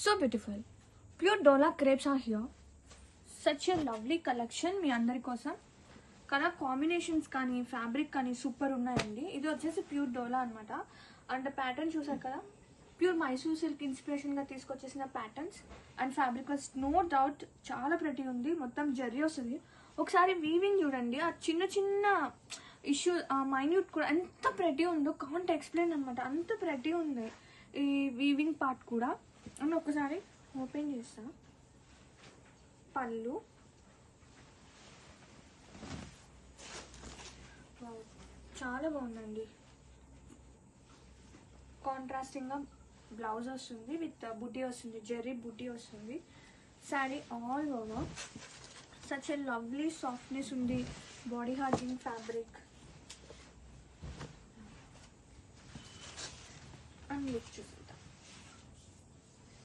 So beautiful. Pure dola crepes are here. Such a lovely collection మీ అందరి కోసం. Colour combinations కానీ ఫ్యాబ్రిక్ కానీ సూపర్ ఉన్నాయండి. ఇది వచ్చేసి ప్యూర్ డోలా అనమాట. అండ్ ప్యాటర్న్ చూసారు కదా, ప్యూర్ మైసూర్ సిల్క్ ఇన్స్పిరేషన్గా తీసుకొచ్చేసిన patterns. And fabric no doubt చాలా ప్రతి ఉంది. మొత్తం జరీ వస్తుంది. ఒకసారి వీవింగ్ చూడండి, ఆ చిన్న చిన్న ఇష్యూ మైన్యూట్ కూడా ఎంత ప్రతి ఉందో కాంట్ ఎక్స్ప్లెయిన్ అనమాట. అంత ప్రతి ఉంది ఈ వీవింగ్ పార్ట్ కూడా. అండ్ ఒకసారి ఓపెన్ చేస్తా. పళ్ళు చాలా బాగుందండి. కాంట్రాస్టింగ్గా బ్లౌజ్ వస్తుంది విత్ బుటీ వస్తుంది, జెర్రీ బుటీ వస్తుంది. Sari all over such a lovely softness ఉంది. బాడీ హార్జింగ్ ఫ్యాబ్రిక్ అండ్ లుక్ చూసి